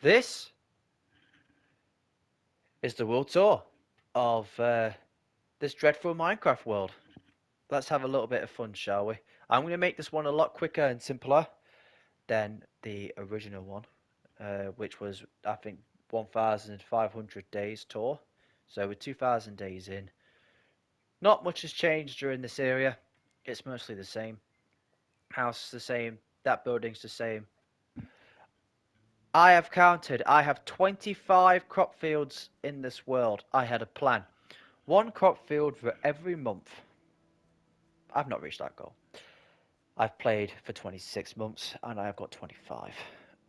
This is the world tour of this dreadful Minecraft world. Let's have a little bit of fun, shall we? I'm going to make this one a lot quicker and simpler than the original one, which was, I think, 1,500 days tour. So we're 2,000 days in. Not much has changed during this area. It's mostly the same. House the same. That building's the same. I have counted. I have 25 crop fields in this world. I had a plan. One crop field for every month. I've not reached that goal. I've played for 26 months and I have got 25.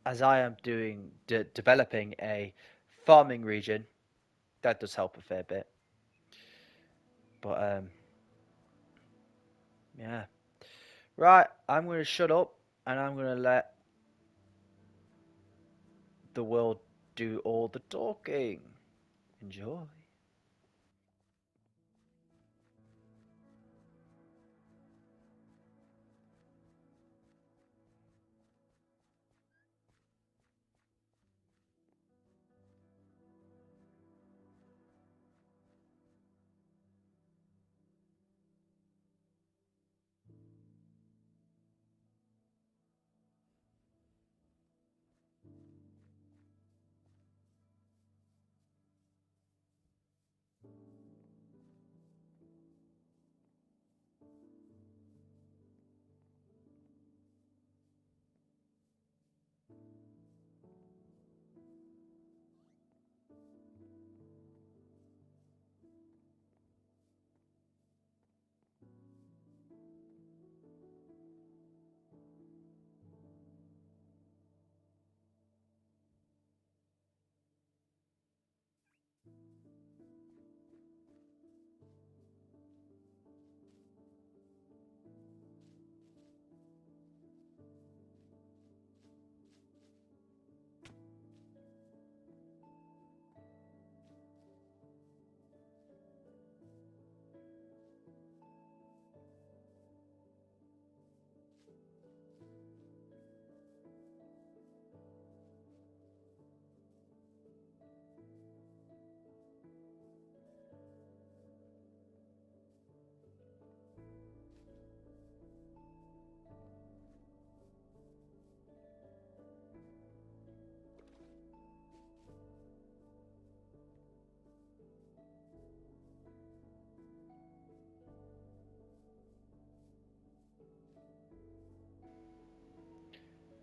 As I am developing a farming region, that does help a fair bit. But yeah. Right, I'm going to shut up and I'm going to let the world do all the talking. Enjoy.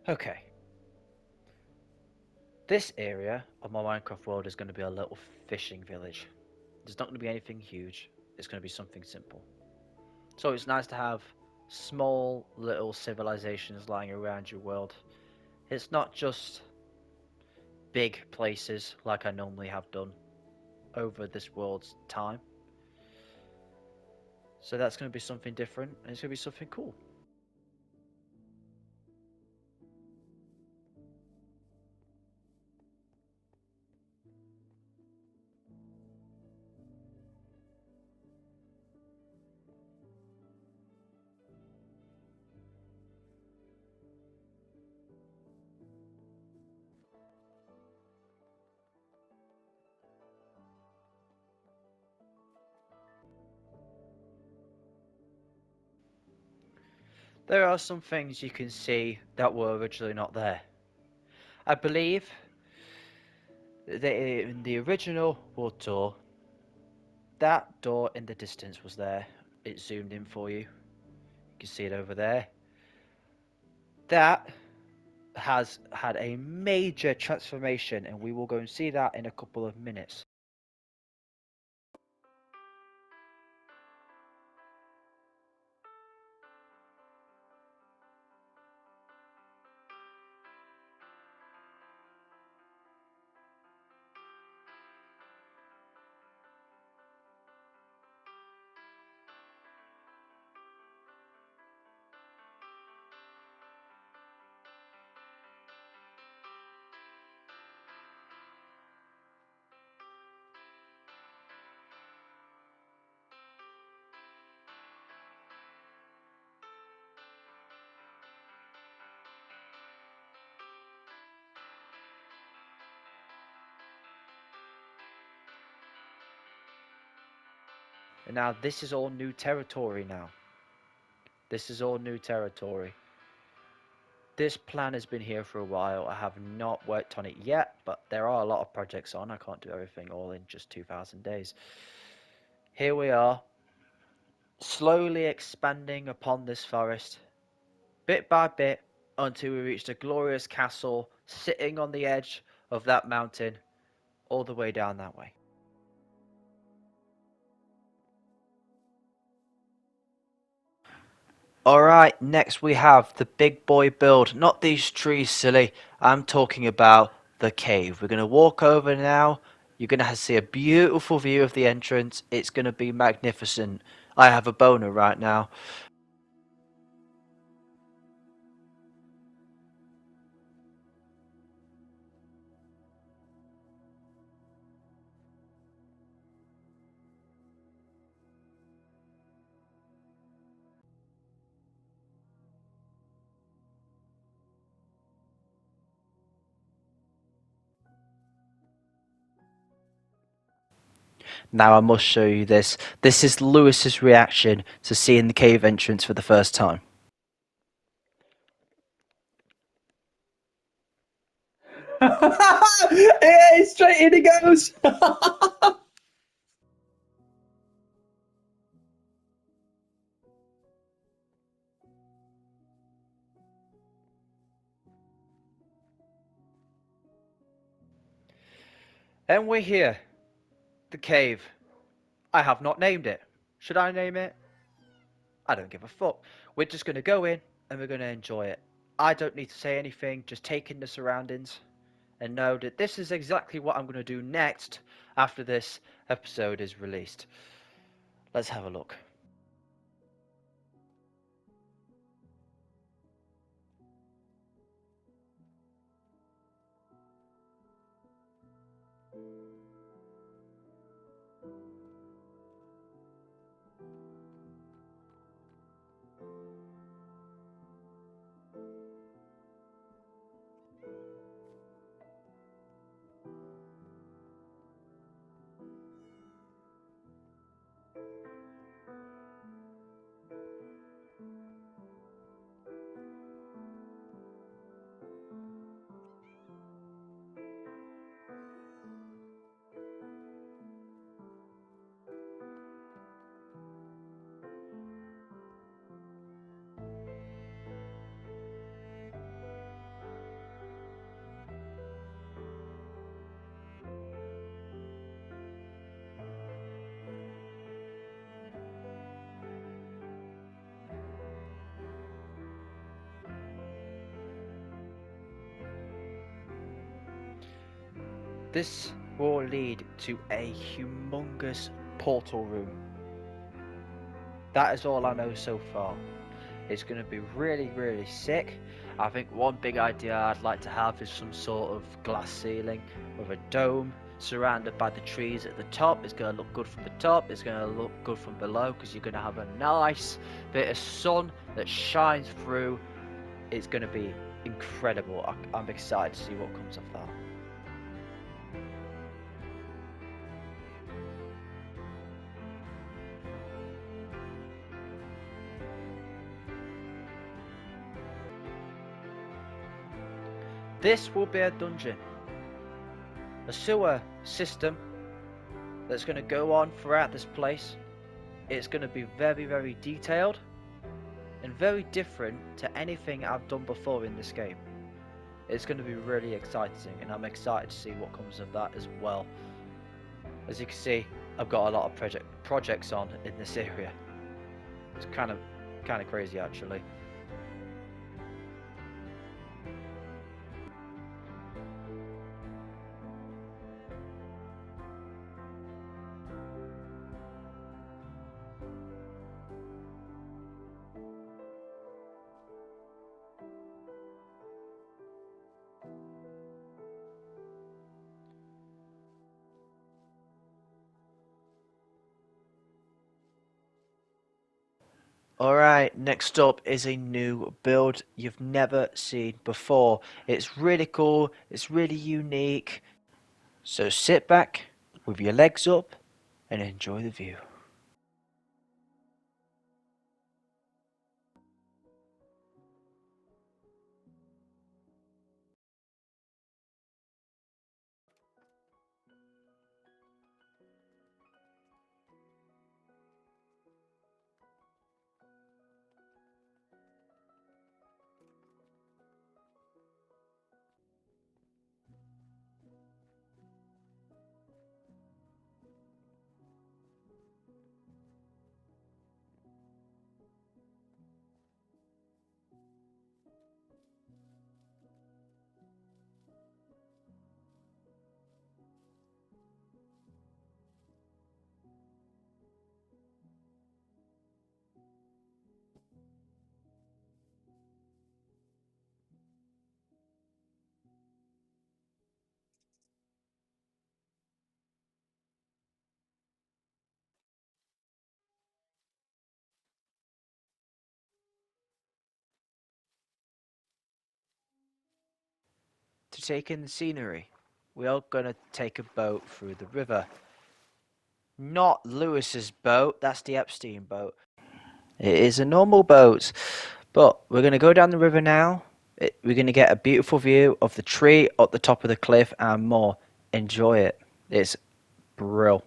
Okay. This area of my Minecraft world is going to be a little fishing village. There's not going to be anything huge. It's going to be something simple. So it's nice to have small little civilizations lying around your world. It's not just big places like I normally have done over this world's time. So that's going to be something different and it's going to be something cool. There are some things you can see that were originally not there. I believe that in the original world tour, that door in the distance was there. It zoomed in for you. You can see it over there. That has had a major transformation, and we will go and see that in a couple of minutes. And now this is all new territory now. This is all new territory. This plan has been here for a while. I have not worked on it yet, but there are a lot of projects on. I can't do everything all in just 2,000 days. Here we are, slowly expanding upon this forest, bit by bit, until we reach the glorious castle sitting on the edge of that mountain, all the way down that way. Alright, next we have the big boy build. Not these trees, silly. I'm talking about the cave. We're going to walk over now. You're going to see a beautiful view of the entrance. It's going to be magnificent. I have a boner right now. Now I must show you this. This is Lewis's reaction to seeing the cave entrance for the first time. Hey, straight in he goes. And we're here. The cave. I have not named it. Should I name it? I don't give a fuck. We're just going to go in and we're going to enjoy it. I don't need to say anything, just take in the surroundings and know that this is exactly what I'm going to do next after this episode is released. Let's have a look. This will lead to a humongous portal room. That is all I know so far. It's going to be really, really sick. I think one big idea I'd like to have is some sort of glass ceiling with a dome surrounded by the trees at the top. It's going to look good from the top. It's going to look good from below because you're going to have a nice bit of sun that shines through. It's going to be incredible. I'm excited to see what comes of that. This will be a dungeon, a sewer system that's going to go on throughout this place. It's going to be very, very detailed and very different to anything I've done before in this game. It's going to be really exciting, and I'm excited to see what comes of that as well. As you can see, I've got a lot of projects on in this area. It's kind of crazy actually. Alright, next up is a new build you've never seen before. It's really cool, it's really unique. So sit back with your legs up and enjoy the view. to take in the scenery. We are going to take a boat through the river. Not Lewis's boat, that's the Epstein boat. It is a normal boat, but we're going to go down the river now. We're going to get a beautiful view of the tree at the top of the cliff and more. Enjoy it. It's brilliant.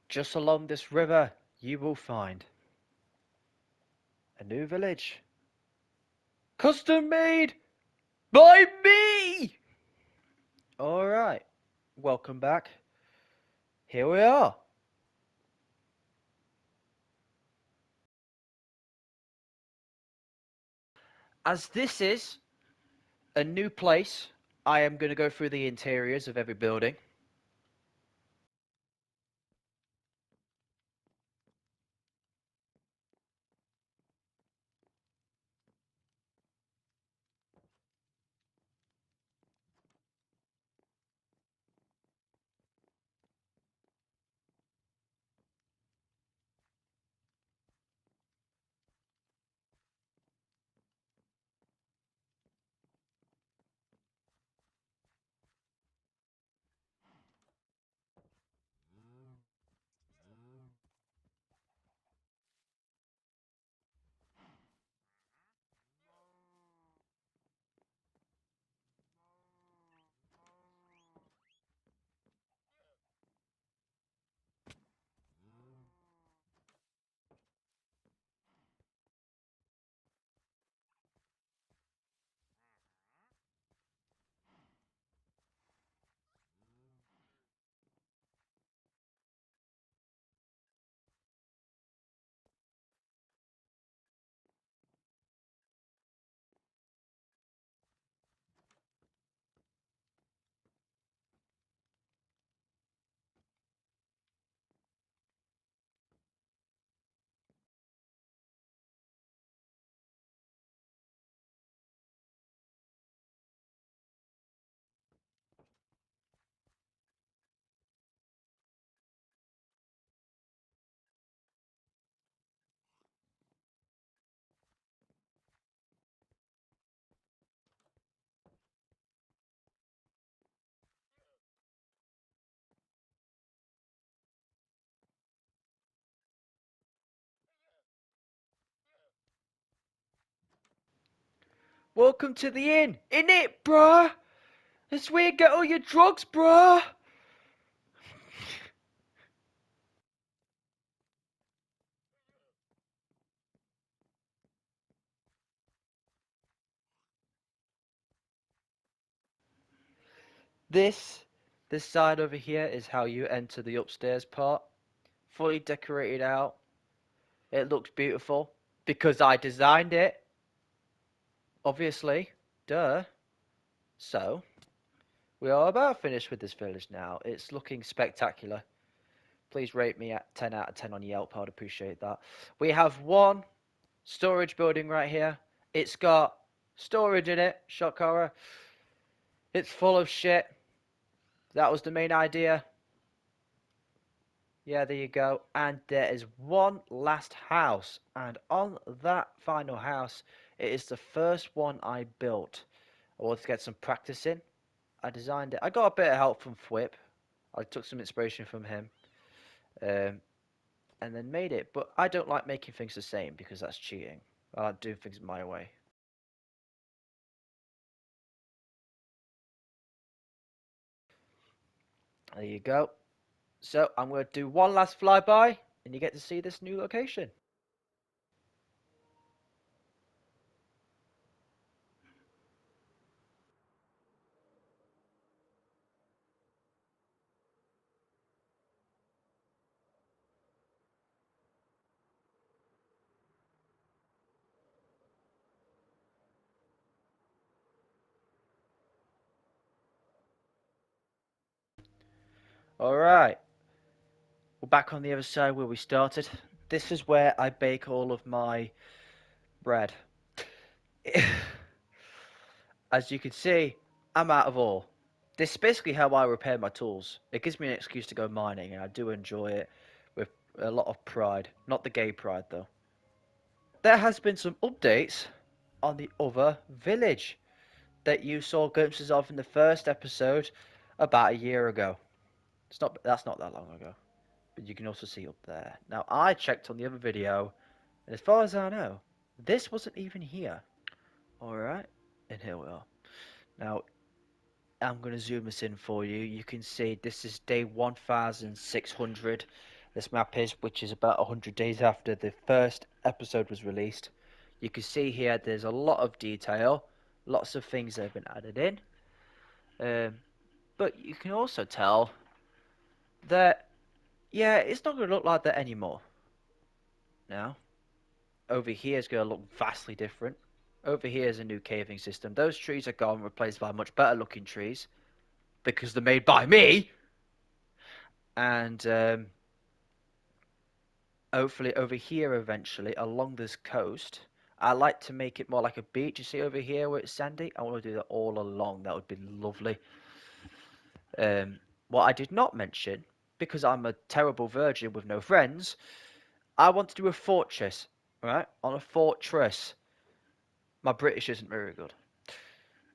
Just along this river, you will find a new village. Custom made by me! Alright, welcome back. Here we are. As this is a new place, I am going to go through the interiors of every building. Welcome to the inn, innit, bruh? That's where you get all your drugs, bruh. This, this side over here is how you enter the upstairs part. Fully decorated out. It looks beautiful because I designed it. Obviously, duh. So, we are about finished with this village now. It's looking spectacular. Please rate me at 10 out of 10 on Yelp. I'd appreciate that. We have one storage building right here. It's got storage in it. Shock horror. It's full of shit. That was the main idea. Yeah, there you go. And there is one last house. And on that final house, it is the first one I built. I wanted to get some practice in. I designed it. I got a bit of help from Fwip. I took some inspiration from him. And then made it. But I don't like making things the same because that's cheating. I like doing things my way. There you go. So I'm going to do one last flyby, and you get to see this new location. Alright, we're back on the other side where we started. This is where I bake all of my bread. As you can see, I'm out of ore. This is basically how I repair my tools. It gives me an excuse to go mining, and I do enjoy it with a lot of pride. Not the gay pride, though. There has been some updates on the other village that you saw glimpses of in the first episode about a year ago. That's not that long ago. But you can also see up there. Now, I checked on the other video, and as far as I know, this wasn't even here. Alright, and here we are. Now, I'm going to zoom this in for you. You can see this is day 1600. This map is, which is about 100 days after the first episode was released. You can see here there's a lot of detail, lots of things that have been added in. But you can also tell that, yeah, it's not going to look like that anymore. Now, over here is going to look vastly different. Over here is a new caving system. Those trees are gone, replaced by much better looking trees because they're made by me. And hopefully over here eventually along this coast, I like to make it more like a beach. You see over here where it's sandy? I want to do that all along. That would be lovely. What I did not mention, because I'm a terrible virgin with no friends, I want to do a fortress, right? On a fortress. My British isn't very good.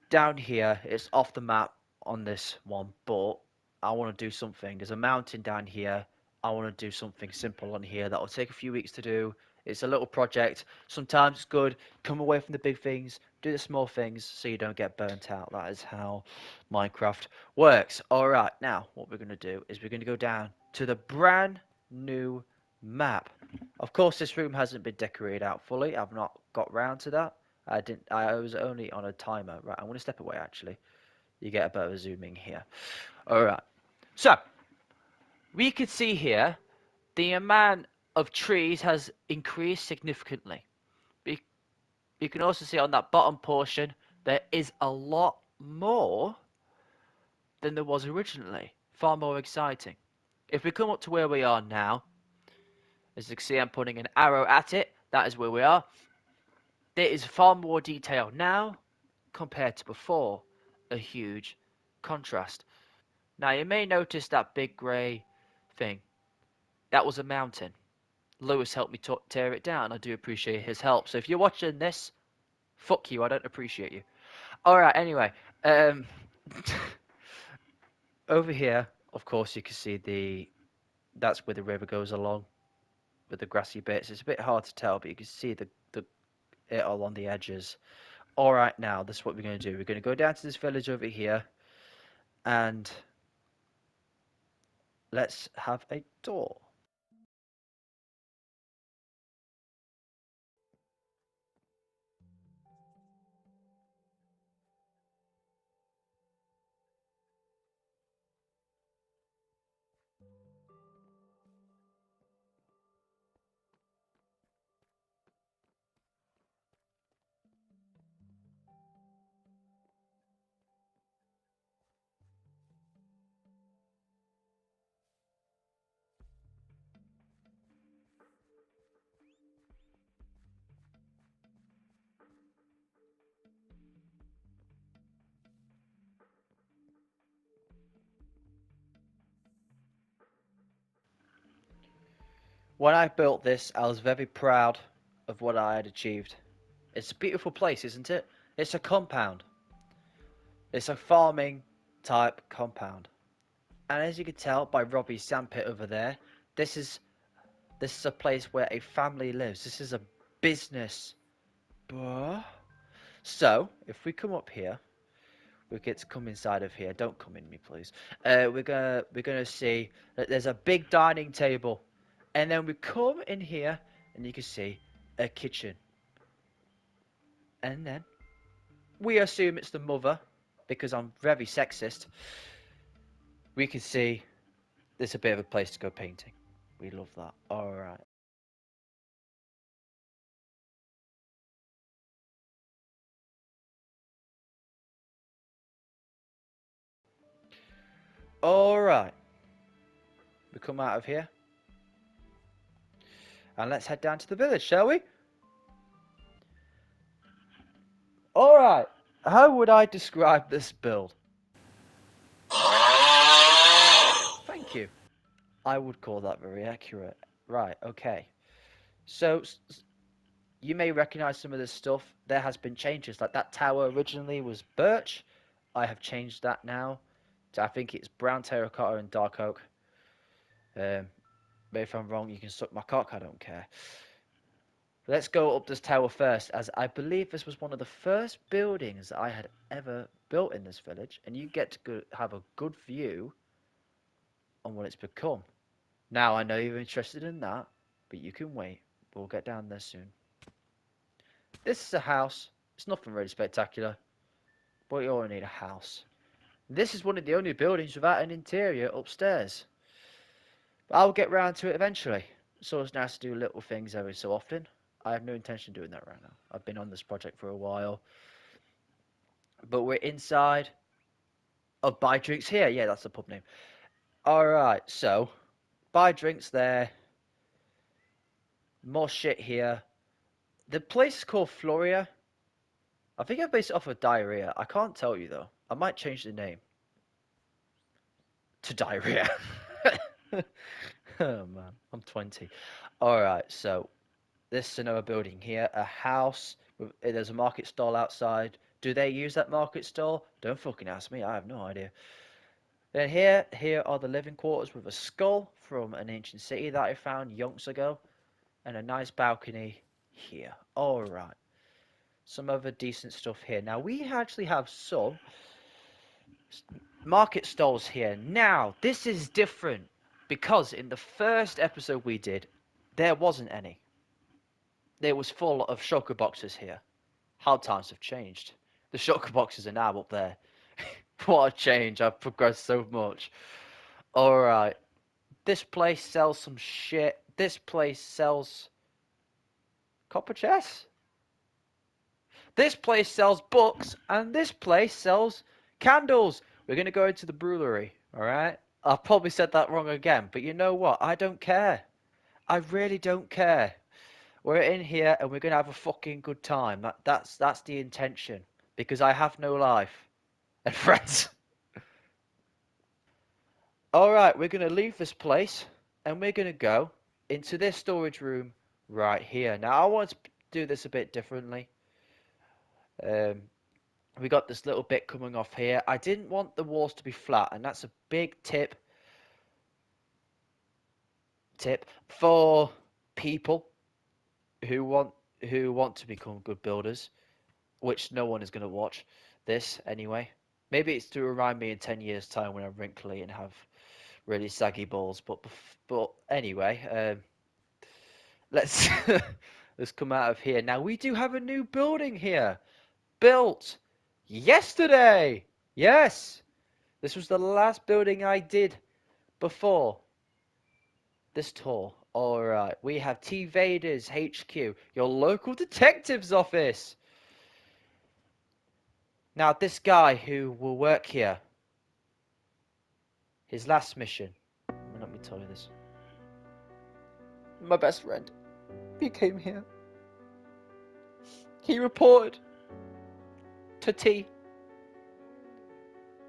Down here, it's off the map on this one, but I want to do something. There's a mountain down here. I want to do something simple on here that will take a few weeks to do. It's a little project. Sometimes it's good. Come away from the big things. Do the small things so you don't get burnt out. That is how Minecraft works. Alright, now what we're going to do is we're going to go down to the brand new map. Of course, this room hasn't been decorated out fully. I've not got round to that. I didn't. I was only on a timer. Right, I'm going to step away. Actually, you get a better zooming here. All right. So we could see here the amount of trees has increased significantly. You can also see on that bottom portion there is a lot more than there was originally. Far more exciting. If we come up to where we are now, as you can see, I'm putting an arrow at it. That is where we are. There is far more detail now compared to before. A huge contrast. Now you may notice that big grey thing. That was a mountain. Lewis helped me tear it down. I do appreciate his help. So if you're watching this, fuck you. I don't appreciate you. Alright, anyway. Over here, of course, you can see that's where the river goes along with the grassy bits. It's a bit hard to tell, but you can see it along the edges. Alright, now, this is what we're going to do. We're going to go down to this village over here, and let's have a tour. When I built this, I was very proud of what I had achieved. It's a beautiful place, isn't it? It's a compound. It's a farming type compound. And as you can tell by Robbie's sandpit over there, this is a place where a family lives. This is a business. Bruh. So, if we come up here, we get to come inside of here. Don't come in me, please. We're gonna see that there's a big dining table, and then we come in here, and you can see a kitchen, and then we assume it's the mother because I'm very sexist. We can see there's a bit of a place to go painting. We love that. All right. All right. We come out of here. And let's head down to the village, shall we? Alright. How would I describe this build? Thank you. I would call that very accurate. Right, okay. So, you may recognize some of this stuff. There has been changes. Like that tower originally was birch. I have changed that now to, I think it's brown terracotta and dark oak. But if I'm wrong, you can suck my cock. I don't care. Let's go up this tower first, as I believe this was one of the first buildings that I had ever built in this village, and you get to have a good view on what it's become. Now, I know you're interested in that, but you can wait. We'll get down there soon. This is a house. It's nothing really spectacular, but you only need a house. This is one of the only buildings without an interior upstairs. But I'll get round to it eventually. It's always nice to do little things every so often. I have no intention of doing that right now. I've been on this project for a while. But we're inside of Buy Drinks here. Yeah, that's the pub name. Alright, so buy drinks there. More shit here. The place is called Floria. I think I based it off of diarrhea. I can't tell you though. I might change the name to diarrhea. Oh man, I'm 20. Alright, so this is another building here. A house. There's a market stall outside. Do they use that market stall? Don't fucking ask me. I have no idea. Then here are the living quarters with a skull from an ancient city that I found yonks ago. And a nice balcony here. Alright. Some other decent stuff here. Now, we actually have some market stalls here. Now, this is different. Because in the first episode we did, there wasn't any. It was full of shulker boxes here. How times have changed. The shulker boxes are now up there. What a change. I've progressed so much. Alright. This place sells some shit. This place sells copper chests. This place sells books. And this place sells candles. We're going to go into the brewery. Alright? I've probably said that wrong again. But you know what? I don't care. I really don't care. We're in here and we're going to have a fucking good time. That's the intention. Because I have no life. And friends. Alright, we're going to leave this place. And we're going to go into this storage room right here. Now, I want to do this a bit differently. We got this little bit coming off here. I didn't want the walls to be flat. And that's a big tip for people who want to become good builders, which no one is going to watch this anyway. Maybe it's to remind me in 10 years time when I'm wrinkly and have really saggy balls, but anyway, let's let's come out of here. Now we do have a new building here, built yesterday. Yes, this was the last building I did before this tour. Alright, we have T Vader's HQ, your local detective's office. Now, this guy who will work here, his last mission, let me tell you this. My best friend, he came here. He reported to T.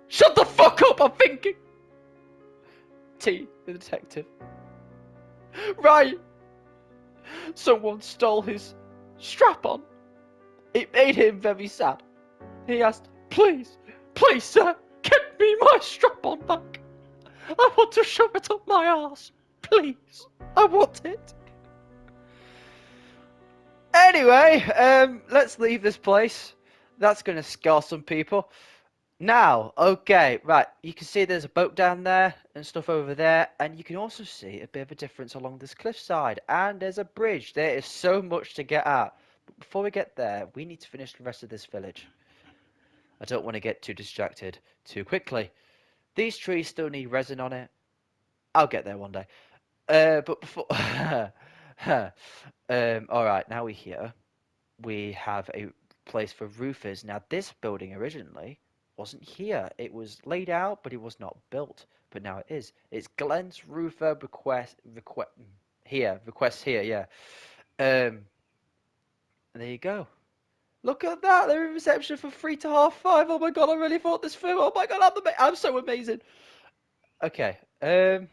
Shut the fuck up, I'm thinking. T, the detective. Right. Someone stole his strap-on. It made him very sad. He asked, please, sir, get me my strap-on back. I want to shove it up my arse. Please, I want it. Anyway, let's leave this place. That's going to scar some people. Now, okay, right, you can see there's a boat down there and stuff over there, and you can also see a bit of a difference along this cliffside, and there's a bridge. There is so much to get at. But before we get there, we need to finish the rest of this village. I don't want to get too distracted too quickly. These trees still need resin on it. I'll get there one day. But before... alright, now we have a place for roofers. Now, this building originally wasn't here. It was laid out, but it was not built. But now it is. It's Glenn's Roofer request here, yeah. There you go. Look at that. They're in reception for 3 to 5:30. Oh my god, I really thought this through. Oh my god, I'm so amazing. Okay. So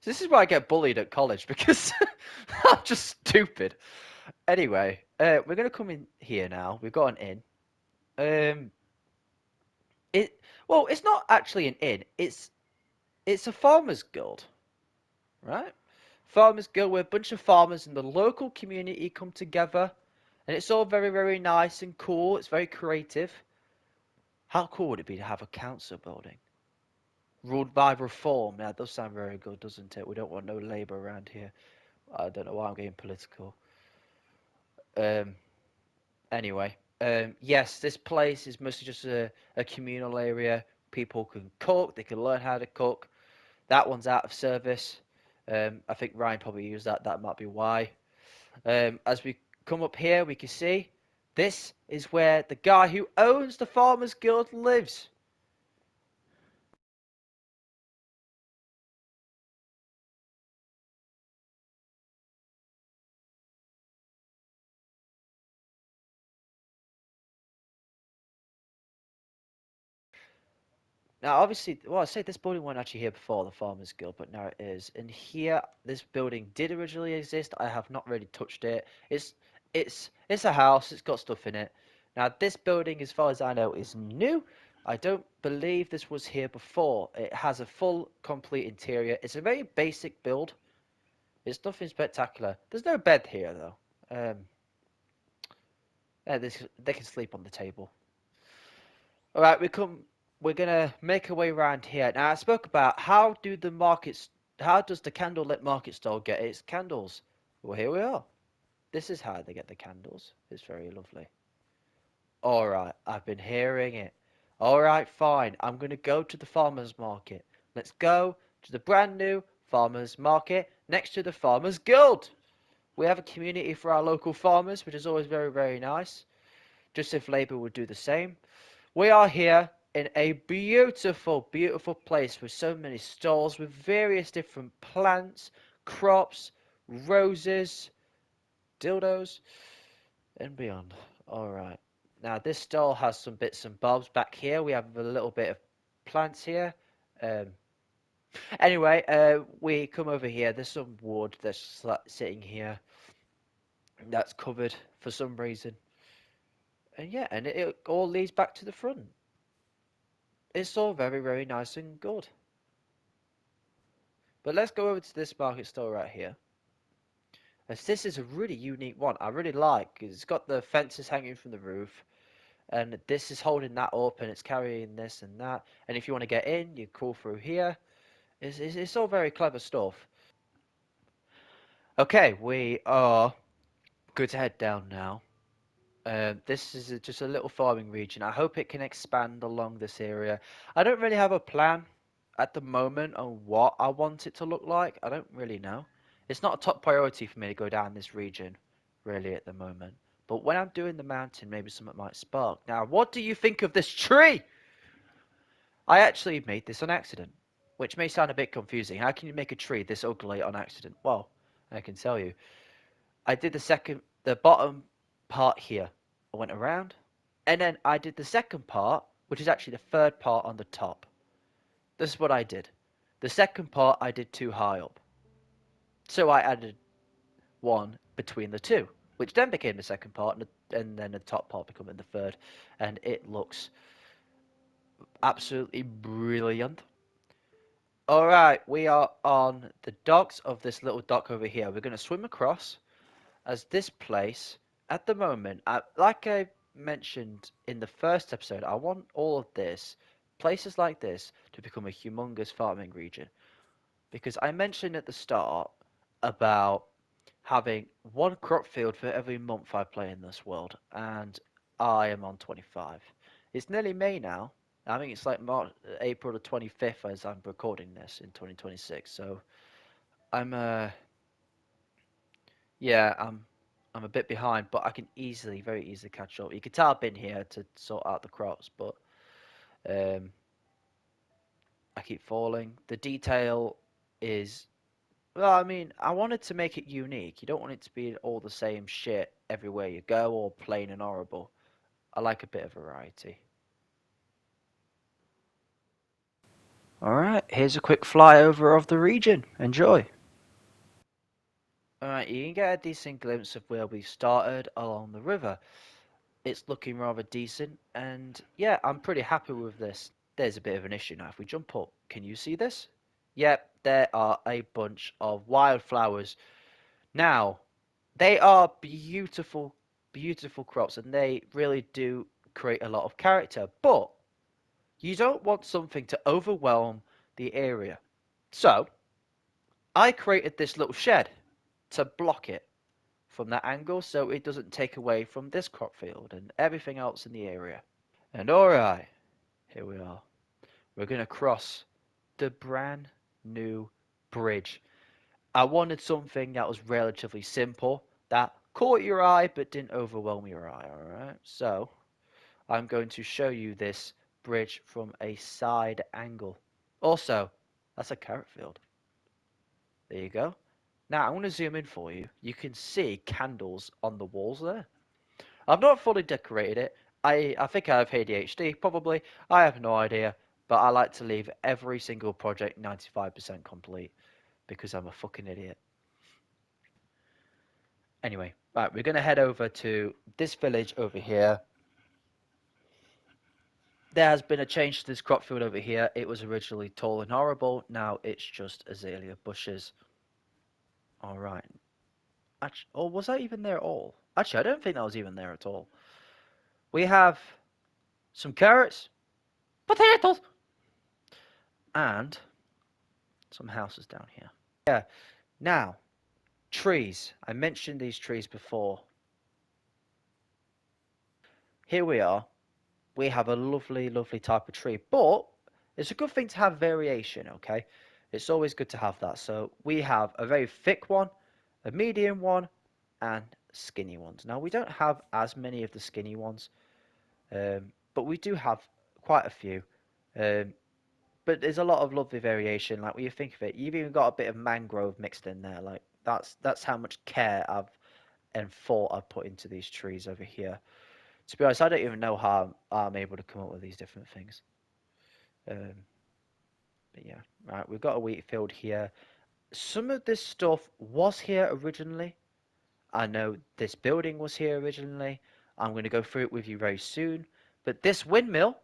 this is why I get bullied at college because I'm just stupid. Anyway, we're gonna come in here now. We've got an inn. Um, it well, it's not actually an inn. It's a farmers guild, right? Farmers guild where a bunch of farmers in the local community come together, and it's all very, very nice and cool. It's very creative. How cool would it be to have a council building ruled by reform? Now, that does sound very good, doesn't it? We don't want no Labour around here. I don't know why I'm getting political. Um, anyway, yes, this place is mostly just a communal area. People can cook. They can learn how to cook. That one's out of service. I think Ryan probably used that. That might be why. As we come up here, we can see this is where the guy who owns the Farmers Guild lives. Now, obviously, well, I say this building wasn't actually here before the Farmers Guild, but now it is. And here, this building did originally exist. I have not really touched it. It's a house. It's got stuff in it. Now, this building, as far as I know, is new. I don't believe this was here before. It has a full, complete interior. It's a very basic build. It's nothing spectacular. There's no bed here, though. They can sleep on the table. All right, we're gonna make our way around here. Now I spoke about how does the candlelit market stall get its candles? Well, here we are. This is how they get the candles. It's very lovely. All right, I've been hearing it. All right, fine. I'm gonna go to the farmers market. Let's go to the brand new farmers market next to the farmers guild. We have a community for our local farmers, which is always very, very nice. Just if Labour would do the same. We are here in a beautiful, beautiful place with so many stalls with various different plants, crops, roses, dildos, and beyond. Alright. Now, this stall has some bits and bobs. Back here, we have a little bit of plants here. Um, anyway, we come over here. There's some wood that's sitting here that's covered for some reason. And yeah, and it all leads back to the front. It's all very, very nice and good. But let's go over to this market store right here. As this is a really unique one. I really like. It's got the fences hanging from the roof. And this is holding that up and it's carrying this and that. And if you want to get in, you crawl through here. It's all very clever stuff. Okay, we are good to head down now. This is just a little farming region. I hope it can expand along this area. I don't really have a plan at the moment on what I want it to look like. I don't really know. It's not a top priority for me to go down this region, really, at the moment. But when I'm doing the mountain, maybe something might spark. Now, what do you think of this tree? I actually made this on accident, which may sound a bit confusing. How can you make a tree this ugly on accident? Well, I can tell you. I did the bottom part here. I went around, and then I did the second part, which is actually the third part on the top. This is what I did. The second part I did too high up. So I added one between the two, which then became the second part, and then the top part becoming the third. And it looks absolutely brilliant. Alright, we are on the docks of this little dock over here. We're going to swim across. As this place at the moment, like I mentioned in the first episode, I want all of this, places like this, to become a humongous farming region. Because I mentioned at the start about having one crop field for every month I play in this world, and I am on 25. It's nearly May now. I think it's like April the 25th as I'm recording this in 2026. So I'm yeah, I'm a bit behind, but I can very easily catch up. You can tell I've been here to sort out the crops, but Um, I keep falling. The detail is, well, I mean, I wanted to make it unique. You don't want it to be all the same shit everywhere you go, or plain and horrible. I like a bit of variety. Alright, here's a quick flyover of the region. Enjoy. Alright, you can get a decent glimpse of where we started along the river. It's looking rather decent, and yeah, I'm pretty happy with this. There's a bit of an issue now. If we jump up, can you see this? Yep, there are a bunch of wildflowers. Now, they are beautiful, beautiful crops, and they really do create a lot of character, but you don't want something to overwhelm the area. So, I created this little shed to block it from that angle so it doesn't take away from this crop field and everything else in the area. And alright, here we are. We're going to cross the brand new bridge. I wanted something that was relatively simple, that caught your eye but didn't overwhelm your eye, alright? So, I'm going to show you this bridge from a side angle. Also, that's a carrot field. There you go. Now, I'm going to zoom in for you. You can see candles on the walls there. I've not fully decorated it. I think I have ADHD, probably. I have no idea. But I like to leave every single project 95% complete because I'm a fucking idiot. Anyway, right, we're going to head over to this village over here. There has been a change to this crop field over here. It was originally tall and horrible. Now it's just azalea bushes. All right. Actually, or was that even there at all? Actually, I don't think that was even there at all. We have some carrots, potatoes, and some houses down here. Yeah. Now, trees. I mentioned these trees before. Here we are. We have a lovely, lovely type of tree, but it's a good thing to have variation, okay? It's always good to have that. So we have a very thick one, a medium one, and skinny ones. Now, we don't have as many of the skinny ones, but we do have quite a few. Um, but there's a lot of lovely variation. Like when you think of it, you've even got a bit of mangrove mixed in there. Like that's how much care I've and thought I've put into these trees over here. To be honest, I don't even know how I'm able to come up with these different things. Um, but yeah, right, we've got a wheat field here. Some of this stuff was here originally. I know this building was here originally. I'm going to go through it with you very soon. But this windmill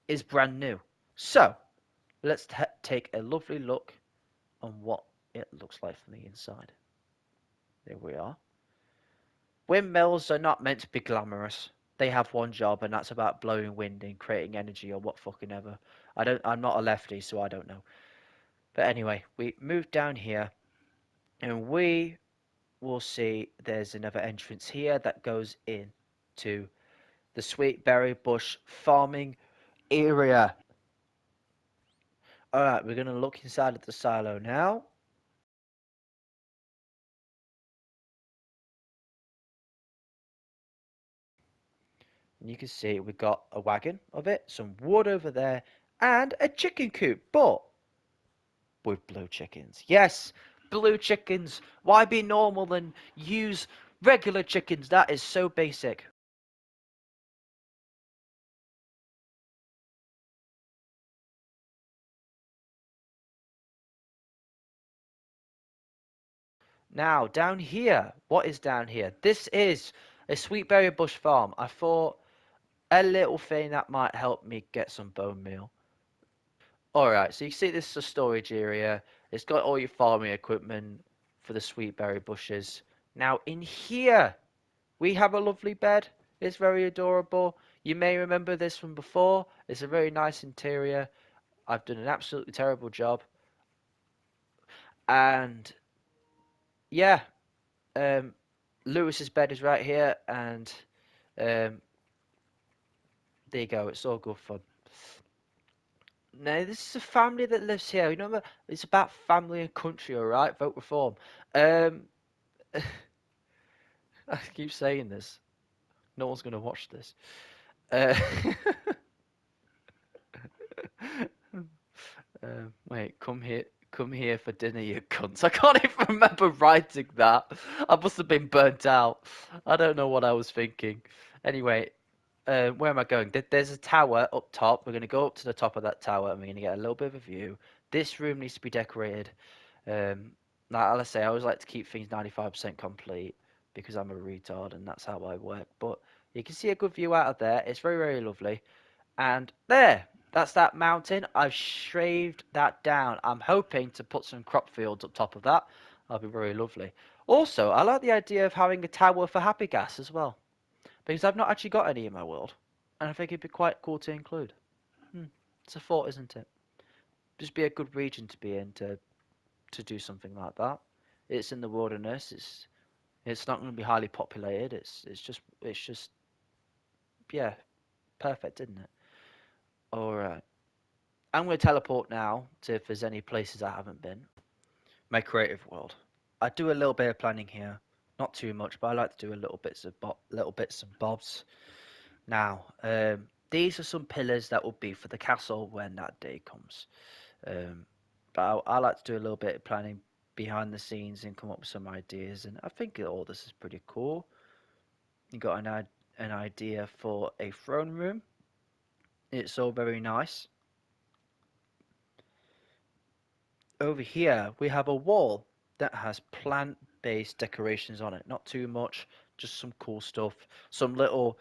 is brand new. So let's take a lovely look on what it looks like from the inside. There we are. Windmills are not meant to be glamorous. They have one job, and that's about blowing wind and creating energy or what fucking ever. I'm not a lefty, so I don't know. But anyway, we move down here, and we will see there's another entrance here that goes in to the sweet berry bush farming area. Alright, we're going to look inside of the silo now. And you can see we've got a wagon of it, some wood over there, and a chicken coop. But with blue chickens. Yes, blue chickens. Why be normal and use regular chickens? That is so basic. Now, down here, what is down here? This is a sweetberry bush farm. I thought a little thing that might help me get some bone meal. Alright, so you see this is a storage area. It's got all your farming equipment for the sweetberry bushes. Now, in here, we have a lovely bed. It's very adorable. You may remember this from before. It's a very nice interior. I've done an absolutely terrible job. And yeah, um, Lewis's bed is right here, and um, there you go. It's all good fun. Now, this is a family that lives here. You know, it's about family and country, all right? Vote reform. Um, I keep saying this. No one's gonna watch this. Uh, Wait, come here for dinner, you cunts. I can't even remember writing that. I must have been burnt out. I don't know what I was thinking. Anyway, where am I going? There's a tower up top. We're going to go up to the top of that tower and we're going to get a little bit of a view. This room needs to be decorated. Um, like I say, I always like to keep things 95% complete because I'm a retard and that's how I work. But you can see a good view out of there. It's very, very lovely. And there, that's that mountain. I've shaved that down. I'm hoping to put some crop fields up top of that. That'll be very lovely. Also, I like the idea of having a tower for happy gas as well, because I've not actually got any in my world, and I think it'd be quite cool to include. Hmm. It's a thought, isn't it? Just be a good region to be in to do something like that. It's in the wilderness. It's not going to be highly populated. It's just yeah, perfect, isn't it? All right. I'm going to teleport now to if there's any places I haven't been. My creative world. I do a little bit of planning here, not too much, but I like to do a little bits and bobs. Now, these are some pillars that will be for the castle when that day comes. Um, but I like to do a little bit of planning behind the scenes and come up with some ideas, and I think all this is pretty cool. You got an idea for a throne room. It's all very nice. Over here we have a wall that has plant-based decorations on it. Not too much, just some cool stuff. Some little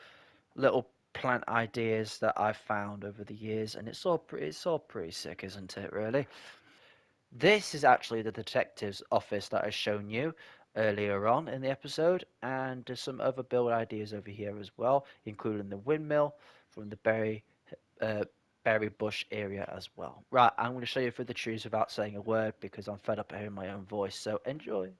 plant ideas that I've found over the years, and it's all pretty sick, isn't it, really? This is actually the detective's office that I shown you earlier on in the episode, and there's some other build ideas over here as well, including the windmill from the uh, berry bush area as well. Right, I'm going to show you through the trees without saying a word because I'm fed up of hearing my own voice, so enjoy.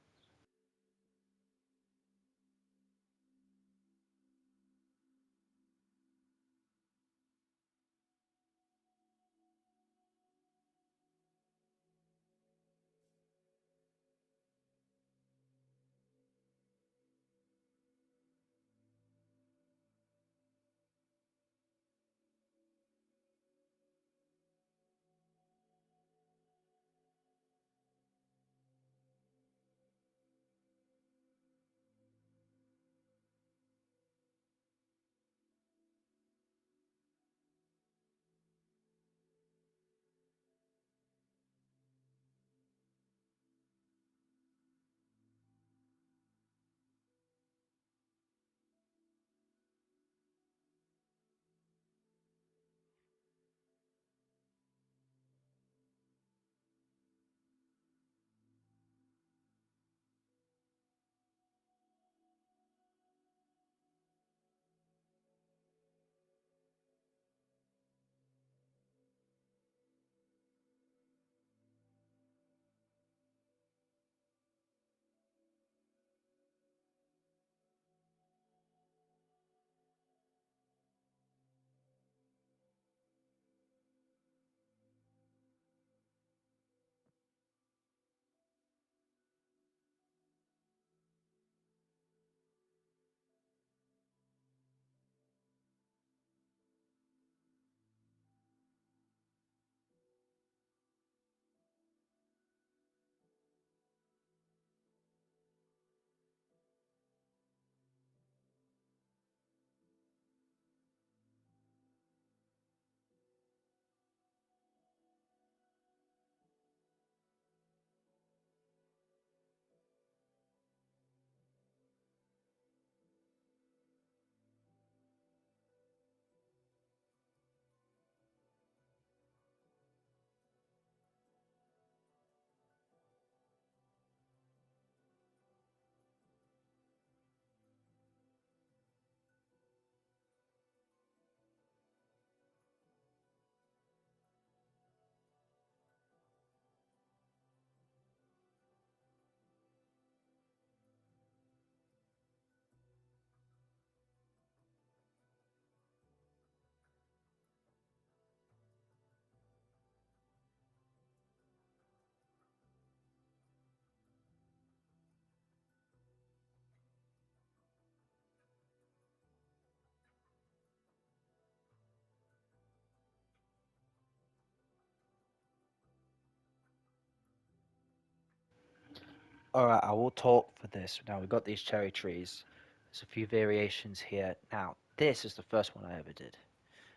All right, I will talk for this. Now we've got these cherry trees. There's a few variations here. Now, this is the first one I ever did.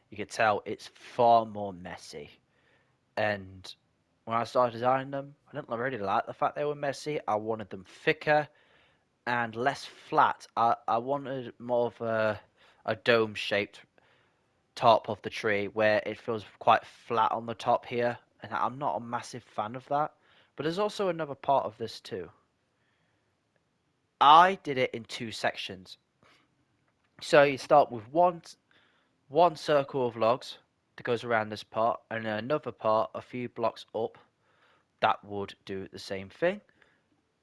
You can tell it's far more messy. And when I started designing them, I didn't really like the fact they were messy. I wanted them thicker and less flat. I wanted more of a dome shaped top of the tree where it feels quite flat on the top here. And I'm not a massive fan of that. But there's also another part of this too. I did it in two sections. So you start with one circle of logs that goes around this part, and then another part a few blocks up that would do the same thing,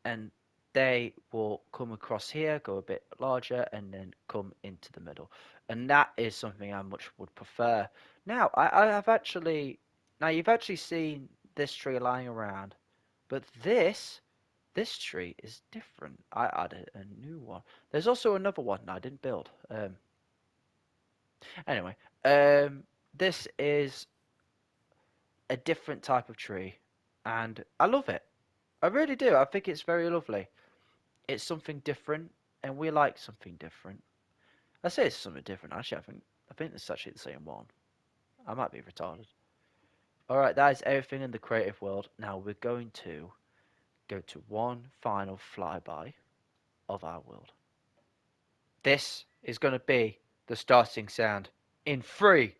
and they will come across here, go a bit larger, and then come into the middle. And that is something I much would prefer. Now, I have actually, now you've actually seen this tree lying around, but this tree is different. I added a new one. There's also another one I didn't build. Anyway, this is a different type of tree, and I love it. I really do. I think it's very lovely. It's something different, and we like something different. I say it's something different. Actually, I think it's actually the same one. I might be retarded. All right, that is everything in the creative world. Now we're going to go to one final flyby of our world. This is going to be the starting sound in three,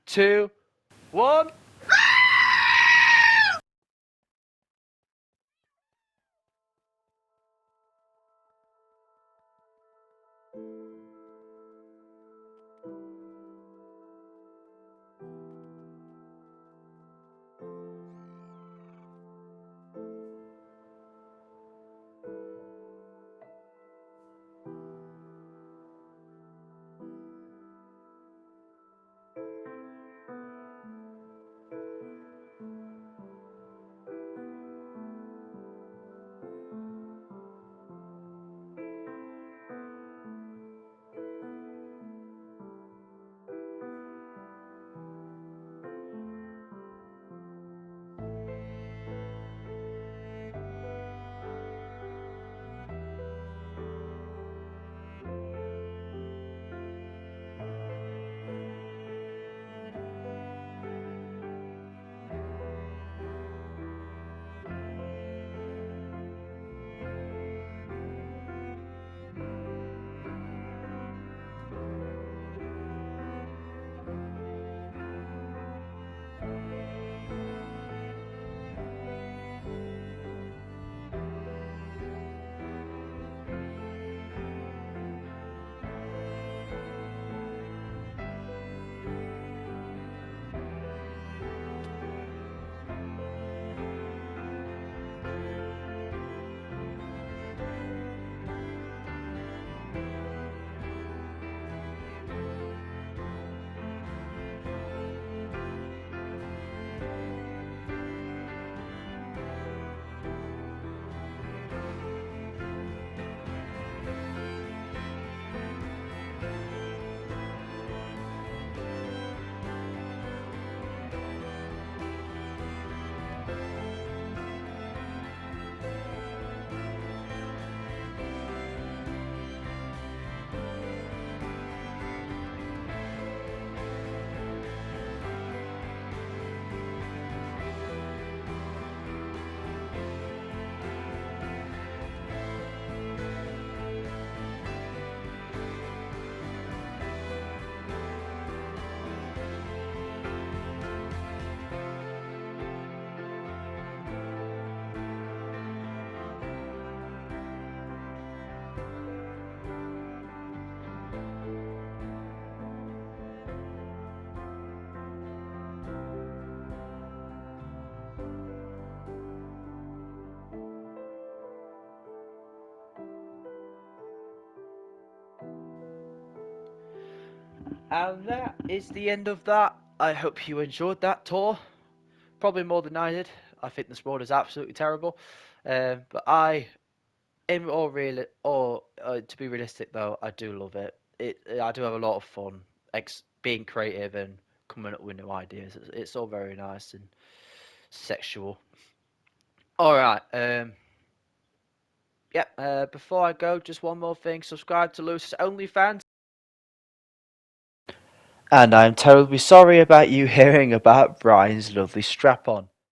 two, one. And that is the end of that. I hope you enjoyed that tour. Probably more than I did. I think this world is absolutely terrible. But in all real, or to be realistic though, I do love it. I do have a lot of fun, being creative and coming up with new ideas. It's all very nice and sexual. All right. Yep. Before I go, just one more thing. Subscribe to Lewis's OnlyFans. And I'm terribly sorry about you hearing about Brian's lovely strap-on.